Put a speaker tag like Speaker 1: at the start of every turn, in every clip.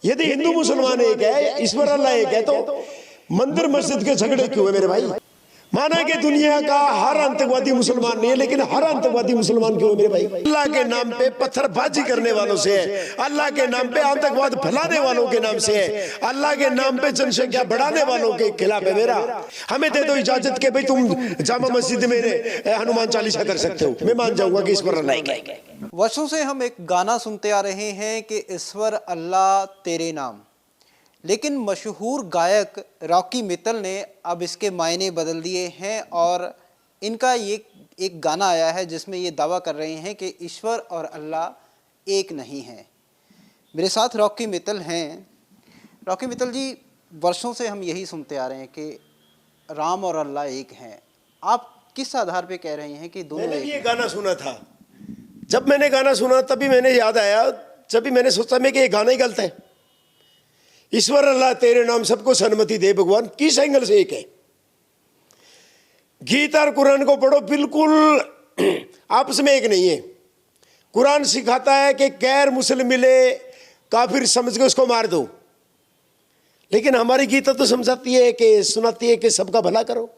Speaker 1: यदि हिंदू मुसलमान एक है, ईश्वर अल्लाह एक है, तो मंदिर मस्जिद के झगड़े क्यों है मेरे भाई? माना कि दुनिया का हर आतंकवादी मुसलमान नहीं है, लेकिन हर आतंकवादी मुसलमान क्यों है मेरे भाई? अल्लाह के नाम पे पत्थरबाजी करने वालों से है, अल्लाह के नाम पे आतंकवाद फैलाने वालों के नाम से है, अल्लाह के नाम पे जनसंख्या बढ़ाने वालों के खिलाफ है मेरा। हमें दे दो इजाजत के भाई तुम जामा मस्जिद में हनुमान चालीसा कर सकते हो, मैं मान जाऊंगा कि ईश्वर अल्लाह है।
Speaker 2: वर्षों से हम एक गाना सुनते आ रहे हैं कि ईश्वर अल्लाह तेरे नाम, लेकिन मशहूर गायक रॉकी मित्तल ने अब इसके मायने बदल दिए हैं और इनका ये एक गाना आया है जिसमें ये दावा कर रहे हैं कि ईश्वर और अल्लाह एक नहीं है। मेरे साथ रॉकी मित्तल हैं। रॉकी मित्तल जी, वर्षों से हम यही सुनते आ रहे हैं कि राम और अल्लाह एक हैं। आप किस आधार पे कह रहे हैं कि दोनों
Speaker 1: मैंने
Speaker 2: एक
Speaker 1: ये
Speaker 2: हैं?
Speaker 1: गाना सुना था। जब मैंने गाना सुना तभी मैंने याद आया, जब भी मैंने सोचा मैं कि ये गाना ही गलत है। ईश्वर अल्लाह तेरे नाम सबको सन्मति दे भगवान किस एंगल से एक है? गीता और कुरान को पढ़ो, बिल्कुल आपस में एक नहीं है। कुरान सिखाता है कि गैर मुस्लिम मिले काफिर समझ के उसको मार दो, लेकिन हमारी गीता तो समझाती है कि सुनाती है कि सबका भला करो।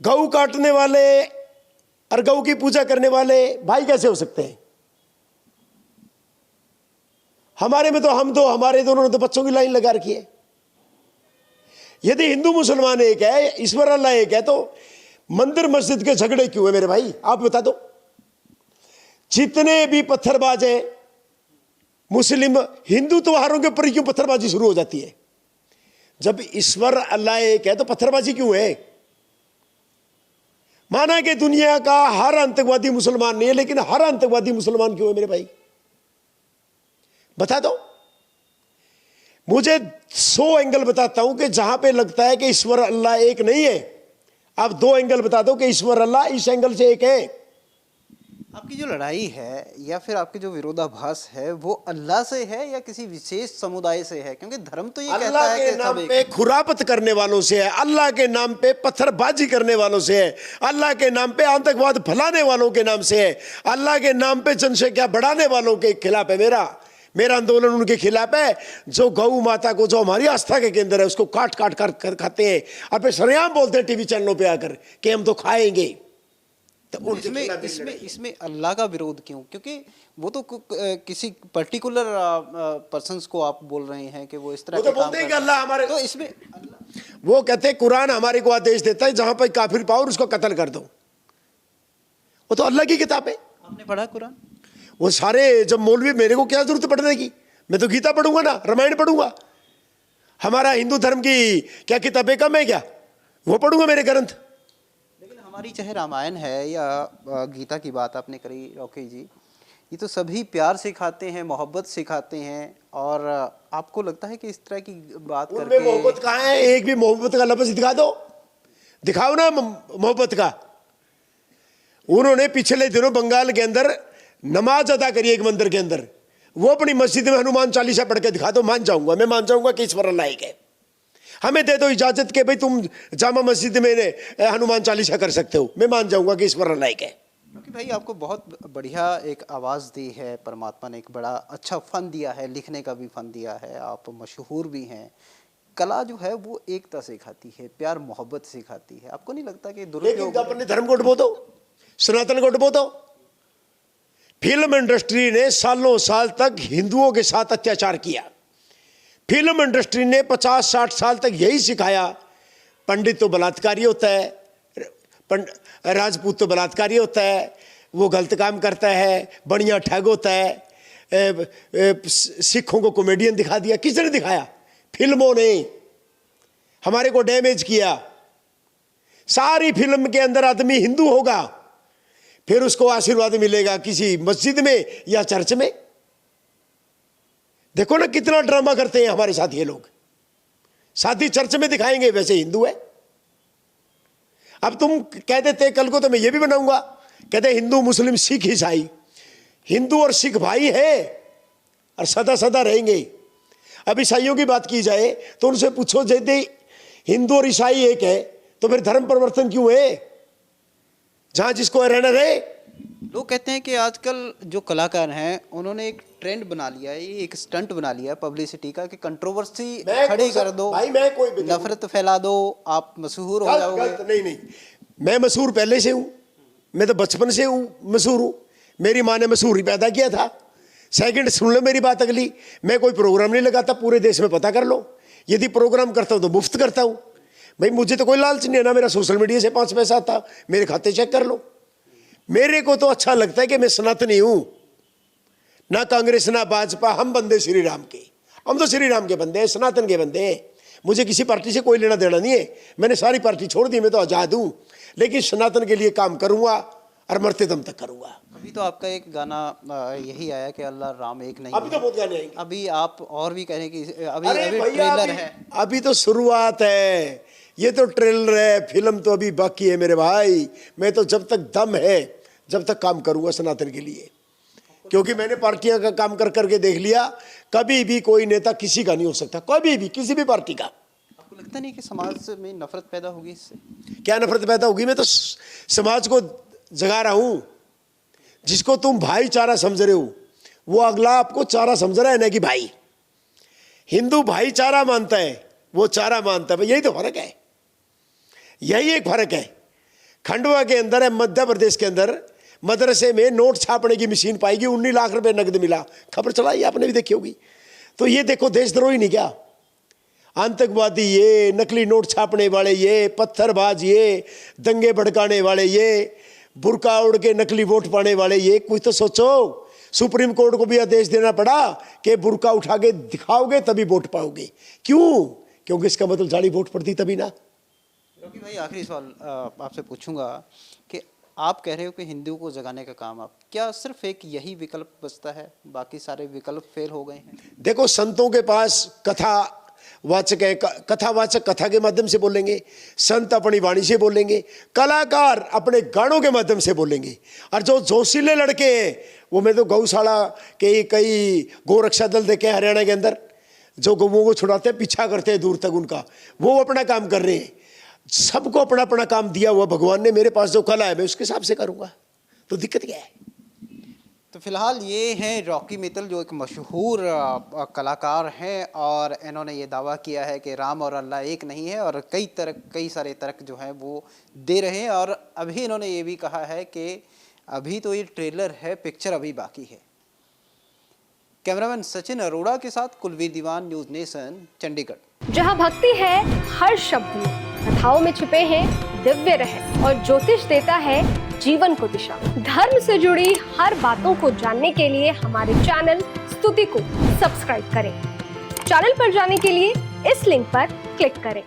Speaker 1: गऊ काटने वाले और गऊ की पूजा करने वाले भाई कैसे हो सकते हैं? हमारे में तो हम दो, हमारे दोनों ने तो बच्चों की लाइन लगा रखी है। यदि हिंदू मुसलमान एक है, ईश्वर अल्लाह एक है, तो मंदिर मस्जिद के झगड़े क्यों है मेरे भाई? आप बता दो। जितने भी पत्थरबाज हैं मुस्लिम, हिंदू त्योहारों के ऊपर क्यों पत्थरबाजी शुरू हो जाती है? जब ईश्वर अल्लाह एक है तो पत्थरबाजी क्यों है? माना कि दुनिया का हर आतंकवादी मुसलमान नहीं है, लेकिन हर आतंकवादी मुसलमान क्यों है मेरे भाई? बता दो मुझे। 100 एंगल बताता हूं कि जहां पे लगता है कि ईश्वर अल्लाह एक नहीं है। आप 2 एंगल बता दो कि ईश्वर अल्लाह इस एंगल से एक है।
Speaker 2: आपकी जो लड़ाई है या फिर आपके जो विरोधाभास है वो अल्लाह से है या किसी विशेष समुदाय से है? क्योंकि धर्म तो ये कहता
Speaker 1: अल्लाह
Speaker 2: है
Speaker 1: के
Speaker 2: कि
Speaker 1: नाम
Speaker 2: सब एक
Speaker 1: पे खुरापत करने वालों से है, अल्लाह के नाम पे पत्थरबाजी करने वालों से है, अल्लाह के नाम पे आतंकवाद फैलाने वालों के नाम से है, अल्लाह के नाम पे जनसंख्या बढ़ाने वालों के खिलाफ है मेरा आंदोलन उनके खिलाफ है। जो गौ माता को, जो हमारी आस्था के केंद्र है, उसको काट काट कर खाते हैं और फिर सरेआम बोलते हैं टीवी चैनलों पे आकर कि हम तो खाएंगे। तो
Speaker 2: इसमें अल्लाह का विरोध क्यों? क्योंकि वो तो किसी पर्टिकुलर पर्सन्स को आप बोल रहे हैं कि वो इस तरह
Speaker 1: वो तो बोलते हैं कि अल्लाह हमारे,
Speaker 2: तो इसमें
Speaker 1: वो कहते हैं कुरान हमारे को आदेश देता है जहां पर काफिर पाओ उसको कत्ल कर दो। वो तो अल्लाह की किताब है।
Speaker 2: आपने पढ़ा कुरान?
Speaker 1: वो सारे जब मौलवी, मेरे को क्या जरूरत पढ़ने की? मैं तो गीता पढ़ूंगा ना, रामायण पढ़ूंगा। हमारा हिंदू धर्म की क्या किताबें कम है क्या? वो पढ़ूंगा मेरे ग्रंथ।
Speaker 2: लेकिन हमारी चाहे रामायण है या गीता की बात आपने करी रॉकी जी, ये तो सभी प्यार सिखाते हैं, मोहब्बत सिखाते हैं। और आपको लगता है कि इस तरह की बात करके
Speaker 1: मोहब्बत कहाँ है? एक भी मोहब्बत का लफ्ज दिखा दो, दिखाओ ना मोहब्बत का। उन्होंने पिछले दिनों बंगाल के अंदर नमाज अदा करी एक मंदिर के अंदर, वो अपनी मस्जिद में हनुमान चालीसा पढ़ के दिखा दो, मान जाऊंगा, मैं मान जाऊंगा कि ईश्वर अल्लाह एक है। हमें दे दो इजाजत के भाई तुम जामा मस्जिद में हनुमान चालीसा कर सकते हो, मैं मान जाऊंगा कि ईश्वर अल्लाह एक है।
Speaker 2: क्योंकि भाई आपको बहुत बढ़िया एक आवाज़ दी है परमात्मा ने, एक बड़ा अच्छा फन दिया है, लिखने का भी फन दिया है, आप मशहूर भी हैं। कला जो है वो एकता सिखाती है, प्यार मोहब्बत सिखाती है। आपको नहीं लगता कि दुरुपयोग?
Speaker 1: अपने धर्म को डुबो दो, सनातन को डुबो दो। फिल्म इंडस्ट्री ने सालों साल तक हिंदुओं के साथ अत्याचार किया। फिल्म इंडस्ट्री ने 50-60 साल तक यही सिखाया, पंडित तो बलात्कारी होता है, राजपूत तो बलात्कारी होता है, वो गलत काम करता है, बढ़िया ठग होता है। सिखों को कॉमेडियन दिखा दिया। किसने दिखाया? फिल्मों ने हमारे को डैमेज किया। सारी फिल्म के अंदर आदमी हिंदू होगा, फिर उसको आशीर्वाद मिलेगा किसी मस्जिद में या चर्च में। देखो ना कितना ड्रामा करते हैं हमारे साथ ये लोग। शादी चर्च में दिखाएंगे, वैसे हिंदू है। अब तुम कह देते कल को तो मैं ये भी बनाऊंगा, कहते हिंदू मुस्लिम सिख ईसाई, हिंदू और सिख भाई है और सदा सदा रहेंगे। अब ईसाइयों की बात की जाए तो उनसे पूछो, यदि हिंदू और ईसाई एक है तो फिर धर्म परिवर्तन क्यों है? जहां जिसको रहना रहे।
Speaker 2: लोग कहते हैं कि आजकल जो कलाकार हैं उन्होंने एक ट्रेंड बना लिया है, ये एक स्टंट बना लिया है पब्लिसिटी का कि कंट्रोवर्सी
Speaker 1: मैं
Speaker 2: खड़ी
Speaker 1: कौन सा-
Speaker 2: कर दो,
Speaker 1: भाई मैं कोई भी नहीं हूं।
Speaker 2: नफरत फैला दो, आप मशहूर हो
Speaker 1: गलत
Speaker 2: जाओगे।
Speaker 1: गलत नहीं नहीं, मैं मशहूर पहले से हूं, मैं तो बचपन से हूं मशहूर हूं। मेरी माँ ने मशहूर ही पैदा किया था। सेकंड सुन लो मेरी बात अगली, मैं कोई प्रोग्राम नहीं लगाता, पूरे देश में पता कर लो। यदि प्रोग्राम करता हूं तो मुफ्त करता हूं। भाई मुझे तो कोई लालच नहीं है ना, मेरा सोशल मीडिया से 5 पैसा आता, मेरे खाते चेक कर लो। मेरे को तो अच्छा लगता है कि मैं सनातनी हूं, ना कांग्रेस ना भाजपा, हम बंदे श्री राम के। हम तो श्री राम के बंदे हैं, सनातन के बंदे हैं। मुझे किसी पार्टी से कोई लेना देना नहीं है, मैंने सारी पार्टी छोड़ दी, मैं तो आजाद हूं। लेकिन सनातन के लिए काम करूंगा और मरते दम तक करूंगा।
Speaker 2: अभी तो आपका एक गाना यही आया कि अल्लाह राम एक नहीं
Speaker 1: अभी तो
Speaker 2: है।
Speaker 1: बहुत गाने आएंगे।
Speaker 2: अभी आप और भी कह रहे हैं कि अभी
Speaker 1: अरे
Speaker 2: अभी
Speaker 1: भैया
Speaker 2: ट्रेलर
Speaker 1: अभी,
Speaker 2: है।
Speaker 1: अभी तो शुरुआत है, ये तो ट्रेलर है, फिल्म तो अभी बाकी है मेरे भाई। मैं तो जब तक दम है जब तक काम करूंगा सनातन के लिए, क्योंकि मैंने पार्टियां का काम कर करके देख लिया, कभी भी कोई नेता किसी का नहीं हो सकता, कभी भी किसी भी पार्टी का।
Speaker 2: आपको लगता नहीं कि समाज में नफरत पैदा होगी इससे?
Speaker 1: क्या नफरत पैदा होगी? मैं तो समाज को जगा रहा हूं। जिसको तुम भाईचारा समझ रहे हो वो अगला आपको चारा समझ रहा है ना कि भाई। हिंदू भाईचारा मानता है, वो चारा मानता है। यही तो फर्क है, यही एक फर्क है। खंडवा के अंदर है, मध्य प्रदेश के अंदर मदरसे में नोट छापने की मशीन पाएगी, 19 लाख रुपए नकद मिला। खबर चलाई, आपने भी देखी होगी। तो ये देखो देशद्रोही नहीं क्या? आतंकवादी ये, नकली नोट छापने वाले ये, पत्थरबाज ये, दंगे भड़काने वाले ये, बुर्का उड़ के नकली वोट पाने वाले ये। कुछ तो सोचो। सुप्रीम कोर्ट को भी आदेश देना पड़ा कि बुर्का उठा के दिखाओगे तभी वोट पाओगे। क्यों? क्योंकि इसका मतलब जाली वोट पड़ती तभी ना।
Speaker 2: रॉकी भाई, आखिरी सवाल आपसे पूछूंगा कि आप कह रहे हो कि हिंदुओं को जगाने का काम आप, क्या सिर्फ एक यही विकल्प बचता है, बाकी सारे विकल्प फेल हो गए हैं?
Speaker 1: देखो संतों के पास कथावाचक है, कथावाचक कथा के माध्यम से बोलेंगे, संत अपनी वाणी से बोलेंगे, कलाकार अपने गानों के माध्यम से बोलेंगे। और जो जोशीले लड़के हैं वो, मैं तो गौशाला के कई गोरक्षा दल देखे हैं हरियाणा के अंदर, जो गौओं को छुड़ाते हैं, पीछा करते हैं दूर तक उनका, वो अपना काम कर रहे हैं। सबको अपना अपना काम दिया हुआ भगवान ने। मेरे पास जो कला है मैं उसके हिसाब से करूंगा, तो दिक्कत क्या है?
Speaker 2: तो फिलहाल ये हैं रॉकी मित्तल, जो एक मशहूर कलाकार हैं, और इन्होंने ये दावा किया है कि राम और अल्लाह एक नहीं है, और कई सारे तर्क जो हैं वो दे रहे हैं। और अभी इन्होंने ये भी कहा है कि अभी तो ये ट्रेलर है, पिक्चर अभी बाकी है। कैमरामैन सचिन अरोड़ा के साथ कुलवीर दीवान, न्यूज़ नेशन, चंडीगढ़।
Speaker 3: जहाँ भक्ति है हर शब्द में, कथाओं में छुपे हैं दिव्य रहस्य, और ज्योतिष देता है जीवन को दिशा। धर्म से जुड़ी हर बातों को जानने के लिए हमारे चैनल स्तुति को सब्सक्राइब करें। चैनल पर जाने के लिए इस लिंक पर क्लिक करें।